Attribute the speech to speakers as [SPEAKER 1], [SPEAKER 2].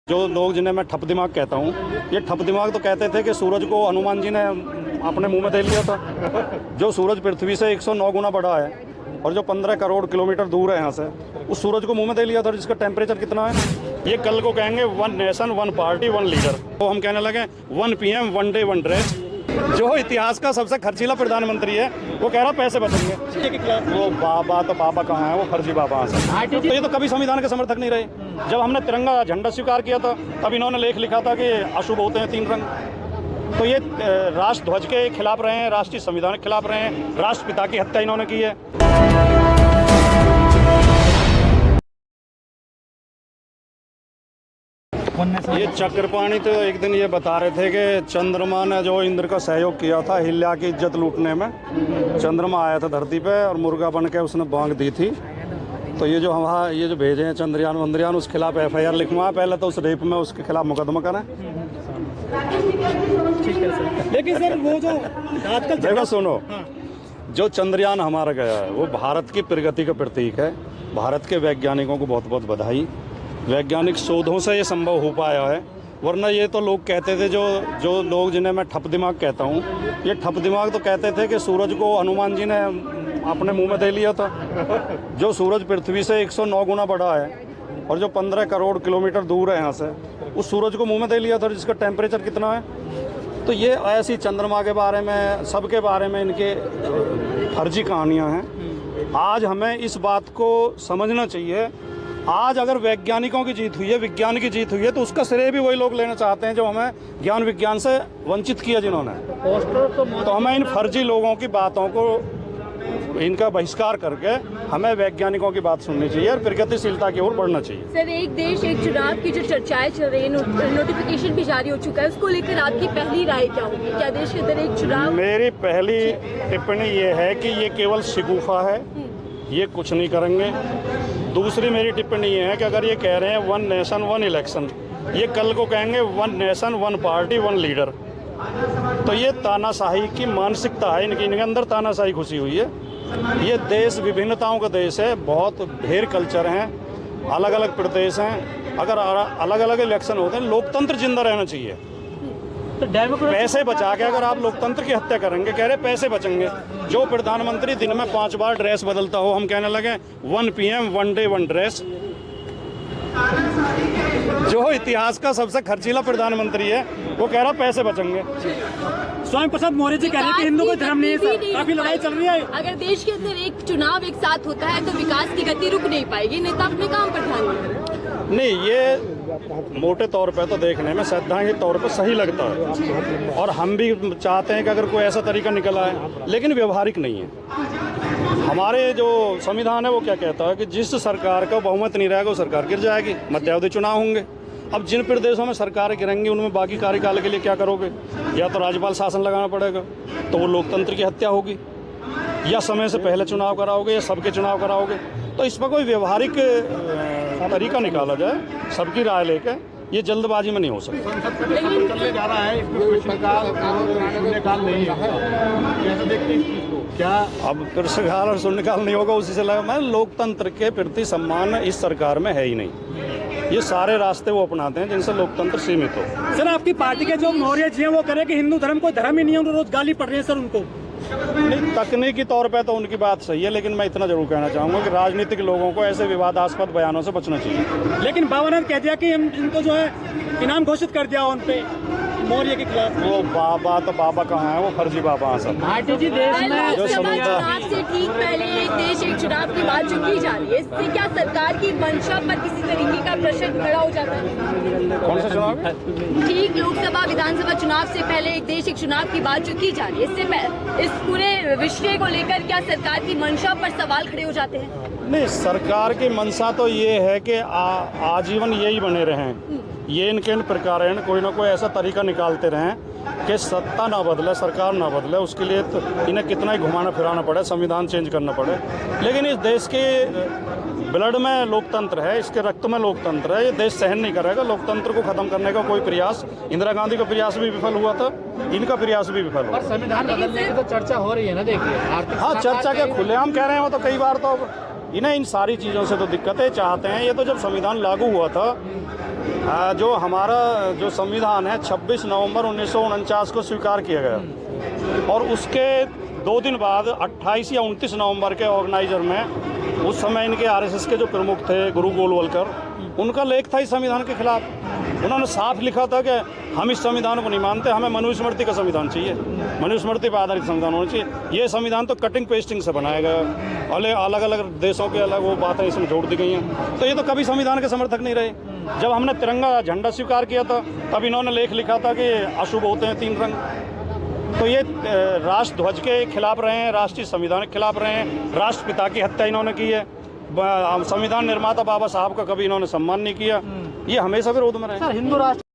[SPEAKER 1] जो लोग जिन्हें मैं ठप दिमाग कहता हूँ, ये ठप दिमाग तो कहते थे कि सूरज को हनुमान जी ने अपने मुंह में दे लिया था। जो सूरज पृथ्वी से 109 गुना बड़ा है और जो 15 करोड़ किलोमीटर दूर है यहाँ से, उस सूरज को मुंह में दे लिया था, जिसका टेम्परेचर कितना है। ये कल को कहेंगे 1 नेशन 1 पार्टी 1 लीडर, तो हम कहने लगे 1 PM 1 डे 1 ड्रेस। जो इतिहास का सबसे खर्चीला प्रधानमंत्री है, वो कह रहा पैसे बचेंगे। वो बाबा तो बाबा कहाँ है, वो फर्जी बाबा है। तो ये तो कभी संविधान के समर्थक नहीं रहे। जब हमने तिरंगा झंडा स्वीकार किया था, तब इन्होंने लेख लिखा था कि अशुभ होते हैं 3 रंग। तो ये राष्ट्रध्वज के खिलाफ रहे हैं, राष्ट्रीय संविधान के खिलाफ रहे हैं, राष्ट्रपिता की हत्या इन्होंने की है। ये चक्रपाणी तो एक दिन ये बता रहे थे कि चंद्रमा ने जो इंद्र का सहयोग किया था हिल्या की इज्जत लूटने में। चंद्रमा आया था धरती पे और मुर्गा बन के उसने बांग दी थी। तो ये जो हम ये जो भेजे हैं चंद्रयान वंद्रयान, उस खिलाफ FIR लिखवा, पहले तो उस रेप में उसके खिलाफ मुकदमा करें।
[SPEAKER 2] लेकिन सर वो जो आजकल
[SPEAKER 1] देखो सुनो, जो चंद्रयान हमारा गया है वो भारत की प्रगति का प्रतीक है। भारत के वैज्ञानिकों को बहुत बहुत बधाई। वैज्ञानिक शोधों से ये संभव हो पाया है, वरना ये तो लोग कहते थे, जो लोग जिन्हें मैं ठप दिमाग कहता हूँ, ये ठप दिमाग तो कहते थे कि सूरज को हनुमान जी ने अपने मुंह में दे लिया था। जो सूरज पृथ्वी से 109 गुना बड़ा है और जो 15 करोड़ किलोमीटर दूर है यहाँ से, उस सूरज को मुंह में दे लिया था, जिसका टेम्परेचर कितना है। तो ये ऐसी चंद्रमा के बारे में, सबके बारे में इनके फर्जी कहानियाँ हैं। आज हमें इस बात को समझना चाहिए। आज अगर वैज्ञानिकों की जीत हुई है, विज्ञान की जीत हुई है, तो उसका श्रेय भी वही लोग लेना चाहते हैं जो हमें ज्ञान विज्ञान से वंचित किया जिन्होंने। तो हमें इन फर्जी लोगों की बातों को, इनका बहिष्कार करके हमें वैज्ञानिकों की बात सुननी चाहिए और प्रगतिशीलता की ओर बढ़ना चाहिए।
[SPEAKER 3] सर, एक देश एक चुनाव की जो चर्चाएं चल रही है, नोटिफिकेशन भी जारी हो चुका है, उसको लेकर आपकी पहली राय क्या होगी? क्या देश के अंदर एक चुनाव? मेरी पहली
[SPEAKER 1] टिप्पणी ये है कि ये केवल शिगुफा है, ये कुछ नहीं करेंगे। दूसरी मेरी टिप्पणी ये है कि अगर ये कह रहे हैं 1 नेशन 1 इलेक्शन, ये कल को कहेंगे 1 नेशन 1 पार्टी 1 लीडर, तो ये तानाशाही की मानसिकता है, इनके अंदर तानाशाही घुसी हुई है। ये देश विभिन्नताओं का देश है, बहुत ढेर कल्चर हैं, अलग अलग प्रदेश हैं। अगर अलग अलग इलेक्शन होते हैं, लोकतंत्र जिंदा रहना चाहिए। तो पैसे बचा के अगर आप लोकतंत्र की हत्या करेंगे, कह रहे पैसे बचेंगे। जो प्रधानमंत्री दिन में 5 बार ड्रेस बदलता हो, हम कहने लगे 1 PM 1 डे 1 ड्रेस। जो इतिहास का सबसे खर्चीला प्रधानमंत्री है, वो कह रहा पैसे बचेंगे।
[SPEAKER 2] स्वयं प्रसाद मौर्य जी कह रहे हैं कि हिंदू को धर्म नहीं है सर, काफी लड़ाई चल रही है।
[SPEAKER 3] अगर देश के अंदर एक चुनाव एक साथ होता है तो विकास की गति रुक नहीं पाएगी, नेता अपने काम पर ध्यान
[SPEAKER 1] नहीं। ये मोटे तौर पे तो देखने में सैद्धांतिक तौर पर सही लगता है और हम भी चाहते हैं कि अगर कोई ऐसा तरीका निकल आए, लेकिन व्यवहारिक नहीं है। हमारे जो संविधान है वो क्या कहता है कि जिस सरकार का बहुमत नहीं रहेगा वो सरकार गिर जाएगी, मध्यावधि चुनाव होंगे। अब जिन प्रदेशों में सरकारें गिरेंगी उनमें बाकी कार्यकाल के लिए क्या करोगे? या तो राज्यपाल शासन लगाना पड़ेगा, तो वो लोकतंत्र की हत्या होगी, या समय से पहले चुनाव कराओगे या सबके चुनाव कराओगे। तो इस पर कोई व्यवहारिक तरीका निकाला जाए, सबकी राय लेके। ये जल्दबाजी में नहीं हो सकता।
[SPEAKER 2] जा रहा है, क्या
[SPEAKER 1] अब पुरस्कार और शून्यकाल नहीं होगा, उसी से लगा। मैं लोकतंत्र के प्रति सम्मान इस सरकार में है ही नहीं। ये सारे रास्ते वो अपनाते हैं जिनसे लोकतंत्र सीमित हो।
[SPEAKER 2] सर, आपकी पार्टी के जो मौर्य जी हैं वो कह रहे हैं कि हिंदू धर्म कोई धर्म ही नहीं है, उनको रोज गाली पड़ रही है सर उनको।
[SPEAKER 1] नहीं, तकनीकी तौर पे तो उनकी बात सही है, लेकिन मैं इतना जरूर कहना चाहूँगा कि राजनीतिक लोगों को ऐसे विवादास्पद बयानों से बचना चाहिए।
[SPEAKER 2] लेकिन बाबा ने कह दिया कि हम इनको जो है इनाम घोषित कर दिया उन पे मौर्य के खिलाफ।
[SPEAKER 1] वो बाबा तो बाबा कहाँ है, वो फर्जी बाबा हैं सब।
[SPEAKER 2] जी देश में
[SPEAKER 3] जो चुनाव से ठीक पहले एक देश एक चुनाव की बात जो की जा रही है, इससे क्या सरकार की मंशा पर किसी तरीके का प्रश्न खड़ा हो जाता है?
[SPEAKER 1] कौन सा चुनाव?
[SPEAKER 3] ठीक लोकसभा विधानसभा चुनाव से पहले एक देश एक चुनाव की बात जो की जा रही है, इससे इस पूरे विषय को लेकर क्या सरकार की मंशा पर सवाल खड़े हो जाते हैं?
[SPEAKER 1] नहीं, सरकार की मंशा तो ये है कि आजीवन यही बने रहें। ये इनके इन प्रकार कोई ना कोई ऐसा तरीका निकालते रहें कि सत्ता ना बदले, सरकार ना बदले। उसके लिए तो इन्हें कितना ही घुमाना फिराना पड़े, संविधान चेंज करना पड़े। लेकिन इस देश के ब्लड में लोकतंत्र है, इसके रक्त में लोकतंत्र है। ये देश सहन नहीं करेगा लोकतंत्र को खत्म करने का कोई प्रयास। इंदिरा गांधी का प्रयास भी विफल हुआ था, इनका प्रयास भी विफल हुआ।
[SPEAKER 2] संविधान बदलने की तो चर्चा हो रही है ना, देखिए।
[SPEAKER 1] हाँ, चर्चा क्या खुलेआम कह रहे हैं वो तो कई बार। तो इन्हें इन सारी चीज़ों से तो दिक्कतें चाहते हैं। ये तो जब संविधान लागू हुआ था जो हमारा जो संविधान है 26 नवंबर 1949 को स्वीकार किया गया और उसके 2 दिन बाद 28 या 29 नवंबर के ऑर्गेनाइजर में उस समय इनके आरएसएस के जो प्रमुख थे गुरु गोलवलकर, उनका लेख था इस संविधान के खिलाफ। उन्होंने साफ लिखा था कि हम इस संविधान को नहीं मानते, हमें मनुस्मृति का संविधान चाहिए, मनुस्मृति पर आधारित संविधान होना चाहिए। ये संविधान तो कटिंग पेस्टिंग से बनाया गया, अलग अलग देशों के अलग वो बातें इसमें जोड़ दी गई हैं। तो ये तो कभी संविधान के समर्थक नहीं रहे। जब हमने तिरंगा झंडा स्वीकार किया था तब इन्होंने लेख लिखा था कि अशुभ होते हैं 3 रंग। तो ये राष्ट्रध्वज के खिलाफ रहे हैं, राष्ट्रीय संविधान के खिलाफ रहे हैं, राष्ट्रपिता की हत्या इन्होंने की है, संविधान निर्माता बाबा साहब का कभी इन्होंने सम्मान नहीं किया, ये हमेशा विरोध में रहे।
[SPEAKER 2] सर हिंदू राष्ट्र